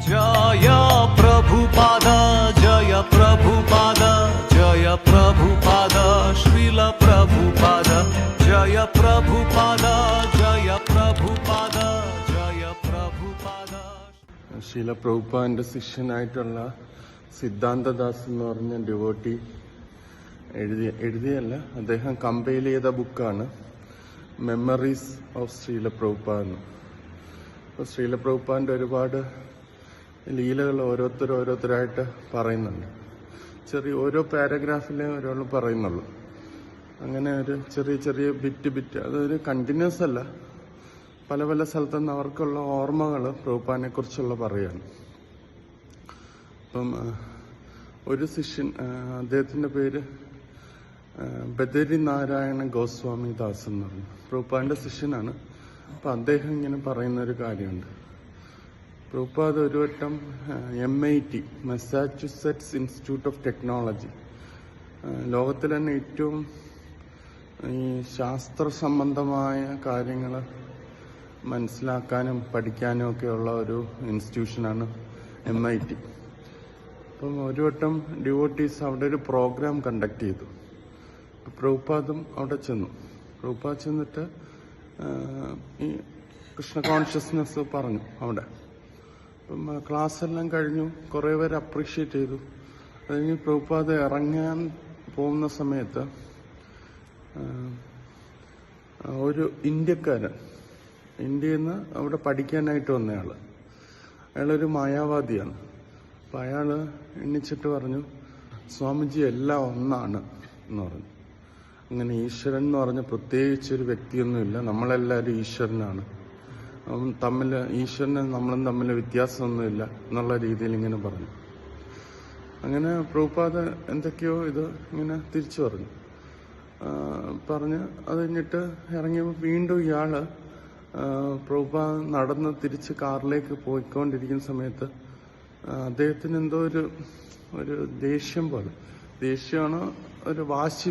जय प्रभुपाद जय प्रभुपाद जय प्रभुपाद श्रील प्रभुपाद जय प्रभुपाद जय प्रभुपाद जय प्रभुपाद. ശീല പ്രഭുപാദിന്റെ ശിഷ്യനായിട്ടുള്ള സിദ്ധാന്തദാസ് എന്ന് പറഞ്ഞ ഡിവോട്ടി എഴുതിയല്ല, അദ്ദേഹം കമ്പൈൽ ചെയ്ത ബുക്കാണ് മെമ്മറീസ് ഓഫ് ശ്രീല പ്രഭുപാദ്. അപ്പോൾ ശ്രീല പ്രഭുപാദിന്റെ ഒരുപാട് ലീലകൾ ഓരോരുത്തരായിട്ട് പറയുന്നുണ്ട്. ഓരോ പാരഗ്രാഫിലെ ഒരാൾ പറയുന്നുള്ളൂ. അങ്ങനെ ഒരു ചെറിയ ബിറ്റ് അതൊരു കണ്ടിന്യൂസ് അല്ല, പല സ്ഥലത്തുനിന്ന് അവർക്കുള്ള ഓർമ്മകൾ പ്രഭുപാദിനെ കുറിച്ചുള്ള പറയാണ്. അപ്പം ഒരു ശിഷ്യൻ, അദ്ദേഹത്തിന്റെ പേര് ബദരി നാരായണ ഗോസ്വാമി ദാസ് എന്ന് പറഞ്ഞു, പ്രഭുപാദിന്റെ ശിഷ്യനാണ്. അപ്പം അദ്ദേഹം ഇങ്ങനെ പറയുന്ന ഒരു കാര്യമുണ്ട്. പ്രഭുപാദ് ഒരു വട്ടം MIT Massachusetts institute of technology, ലോകത്തിൽ തന്നെ ഏറ്റവും ഈ ശാസ്ത്ര സംബന്ധമായ കാര്യങ്ങൾ മനസ്സിലാക്കാനും പഠിക്കാനും ഒക്കെയുള്ള ഒരു ഇൻസ്റ്റിറ്റ്യൂഷനാണ് MIT. അപ്പം ഒരു വട്ടം ഡിവോട്ടീസ് അവിടെ ഒരു പ്രോഗ്രാം കണ്ടക്ട് ചെയ്തു. പ്രഭുപാദും അവിടെ ചെന്നു. പ്രഭുപാദ് ചെന്നിട്ട് ഈ കൃഷ്ണ കോൺഷ്യസ്നെസ് പറഞ്ഞു അവിടെ. അപ്പം ക്ലാസ് എല്ലാം കഴിഞ്ഞു, കുറേ പേര് അപ്രീഷിയേറ്റ് ചെയ്തു. അത് കഴിഞ്ഞ് പ്രഭുപാദ് ഇറങ്ങാൻ പോകുന്ന സമയത്ത് ഒരു ഇന്ത്യക്കാരൻ, ഇന്ത്യയിൽ നിന്ന് അവിടെ പഠിക്കാനായിട്ട് വന്നയാള്, അയാളൊരു മായാവാദിയാണ്. അപ്പം അയാള് എണ്ണിച്ചിട്ട് പറഞ്ഞു, സ്വാമിജി എല്ലാം ഒന്നാണ് എന്ന് പറഞ്ഞു. അങ്ങനെ ഈശ്വരൻ എന്ന് പറഞ്ഞ പ്രത്യേകിച്ചൊരു വ്യക്തിയൊന്നുമില്ല, നമ്മളെല്ലാവരും ഈശ്വരനാണ്, ഈശ്വരനും നമ്മളും തമ്മിൽ വ്യത്യാസമൊന്നുമില്ല എന്നുള്ള രീതിയിൽ ഇങ്ങനെ പറഞ്ഞു. അങ്ങനെ പ്രഭുപാദ് എന്തൊക്കെയോ ഇത് ഇങ്ങനെ തിരിച്ചു പറഞ്ഞ് അത് കഴിഞ്ഞിട്ട് ഇറങ്ങിയപ്പോൾ വീണ്ടും ഇയാള് പ്രഭുപാദ് നടന്ന് തിരിച്ച് കാറിലേക്ക് പോയിക്കൊണ്ടിരിക്കുന്ന സമയത്ത് അദ്ദേഹത്തിന് എന്തോ ഒരു ദേഷ്യം പോലെ, ദേഷ്യമാണോ ഒരു വാശി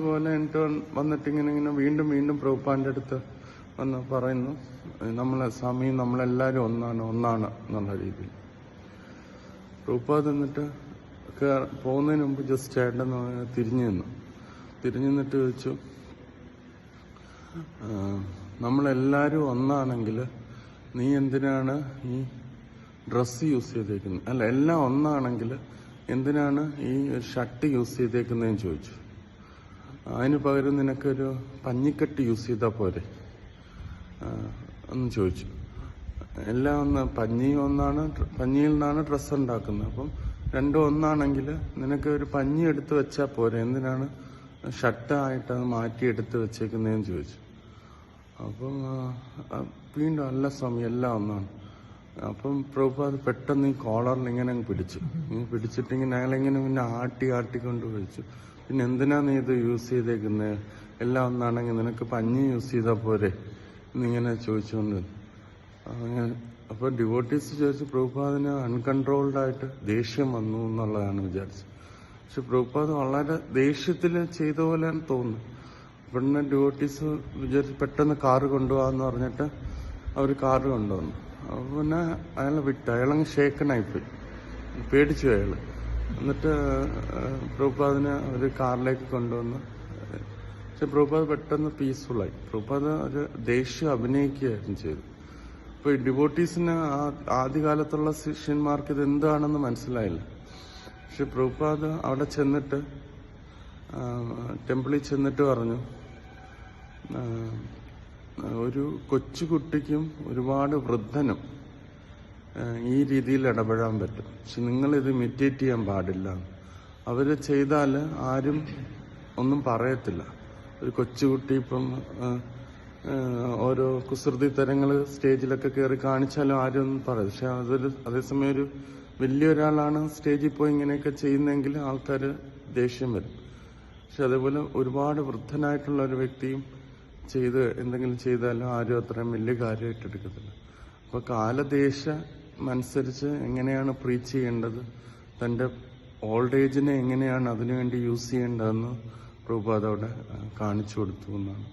പോലെ എന്നിട്ട് വന്നിട്ട് ഇങ്ങനെ വീണ്ടും പ്രഭുപാദിന്റെ അടുത്ത് വന്ന് പറയുന്നു, സ്വാമി നമ്മളെല്ലാവരും ഒന്നാണ് എന്നുള്ള രീതിയിൽ. പ്രഭുപാദ് എന്നിട്ട് പോകുന്നതിന് മുമ്പ് ജസ്റ്റ് ചേട്ടൻ തിരിഞ്ഞു നിന്നിട്ട് ചോദിച്ചു, നമ്മളെല്ലാവരും ഒന്നാണെങ്കിൽ നീ എന്തിനാണ് ഈ ഡ്രസ്സ് യൂസ് ചെയ്തേക്കുന്നത്? അല്ല, എല്ലാം ഒന്നാണെങ്കിൽ എന്തിനാണ് ഈ ഷർട്ട് യൂസ് ചെയ്തേക്കുന്നതെന്ന് ചോദിച്ചു. അതിന് പകരം നിനക്കൊരു പഞ്ഞിക്കെട്ട് യൂസ് ചെയ്താൽ പോരെ എന്ന് ചോദിച്ചു. എല്ലാം പഞ്ഞിയിൽ നിന്നാണ് ഡ്രസ്സ് ഉണ്ടാക്കുന്നത്. അപ്പം രണ്ടും ഒന്നാണെങ്കിൽ നിനക്ക് ഒരു പഞ്ഞി എടുത്ത് വെച്ചാൽ പോരെ, എന്തിനാണ് ഷർട്ടായിട്ട് അത് മാറ്റിയെടുത്ത് വെച്ചേക്കുന്നതെന്ന് ചോദിച്ചു. അപ്പം വീണ്ടും അല്ല സ്വാമി എല്ലാം ഒന്നാണ്. അപ്പം പ്രഭുപാദ് പെട്ടെന്ന് ഈ കോളറിൽ ഇങ്ങനെ പിടിച്ചിട്ട് ഇങ്ങനെ അയാളിങ്ങനെ പിന്നെ ആട്ടിക്കൊണ്ട് ചോദിച്ചു, പിന്നെ എന്തിനാ നീ ഇത് യൂസ് ചെയ്തേക്കുന്നത്? എല്ലാം ഒന്നാണെങ്കിൽ നിനക്ക് പഞ്ഞി യൂസ് ചെയ്താൽ പോരെ എന്നിങ്ങനെ ചോദിച്ചുകൊണ്ട്. അപ്പോൾ ഡിവോട്ടീസ് ചോദിച്ചു, പ്രഭുപാദിന് അൺകൺട്രോൾഡായിട്ട് ദേഷ്യം വന്നു എന്നുള്ളതാണ് വിചാരിച്ചത്. പക്ഷെ പ്രഭുപാദ് വളരെ ദേഷ്യത്തിൽ ചെയ്ത പോലെയാണ് തോന്നുന്നു. പിന്നെ ഡിവോട്ടീസ് വിചാരിച്ച് പെട്ടെന്ന് കാറ് കൊണ്ടുപോകാന്ന് പറഞ്ഞിട്ട് അവർ കാറ് കൊണ്ടുവന്നു. അപ്പോൾ പിന്നെ അയാളങ്ങ് ഷേക്കനായിപ്പോയി, പേടിച്ചു അയാള്. എന്നിട്ട് പ്രഭുപാദിനെ ഒരു കാറിലേക്ക് കൊണ്ടുവന്ന്, പക്ഷെ പ്രഭുപാദ് പെട്ടെന്ന് പീസ്ഫുള്ളായി. പ്രഭുപാദ് ഒരു ദേഷ്യം അഭിനയിക്കുകയായിരുന്നു ചെയ്തു. അപ്പോൾ ഈ ഡിവോട്ടീസിന് ആദ്യകാലത്തുള്ള ശിഷ്യന്മാർക്ക് ഇത് എന്താണെന്ന് മനസ്സിലായില്ല. പക്ഷെ പ്രഭുപാദ് അവിടെ ചെന്നിട്ട് ടെമ്പിളിൽ ചെന്നിട്ട് പറഞ്ഞു, ഒരു കൊച്ചുകുട്ടിക്കും ഒരുപാട് വൃദ്ധനും ഈ രീതിയിൽ ഇടപെടാൻ പറ്റും, പക്ഷെ നിങ്ങളിത് ഇമിറ്റേറ്റ് ചെയ്യാൻ പാടില്ല. അവര് ചെയ്താൽ ആരും ഒന്നും പറയത്തില്ല. ഒരു കൊച്ചുകുട്ടി ഇപ്പം ഓരോ കുസൃതി തരങ്ങൾ സ്റ്റേജിലൊക്കെ കയറി കാണിച്ചാലും ആരും ഒന്നും പറയും. പക്ഷെ അതേസമയം ഒരു വലിയൊരാളാണ് സ്റ്റേജിൽ പോയി ഇങ്ങനെയൊക്കെ ചെയ്യുന്നതെങ്കിൽ ആൾക്കാർ ദേഷ്യം വരും. പക്ഷെ അതേപോലെ ഒരുപാട് വൃദ്ധനായിട്ടുള്ള ഒരു വ്യക്തിയും എന്തെങ്കിലും ചെയ്താലും ആരും അത്രയും വലിയ കാര്യമായിട്ട് എടുക്കത്തില്ല. അപ്പൊ കാലദേശമനുസരിച്ച് എങ്ങനെയാണ് പ്രീച്ച് ചെയ്യേണ്ടത്, തന്റെ ഓൾഡ് ഏജിനെ എങ്ങനെയാണ് അതിനുവേണ്ടി യൂസ് ചെയ്യേണ്ടതെന്ന് പ്രഭുപാദ് അവിടെ കാണിച്ചു കൊടുത്തു എന്നാണ്.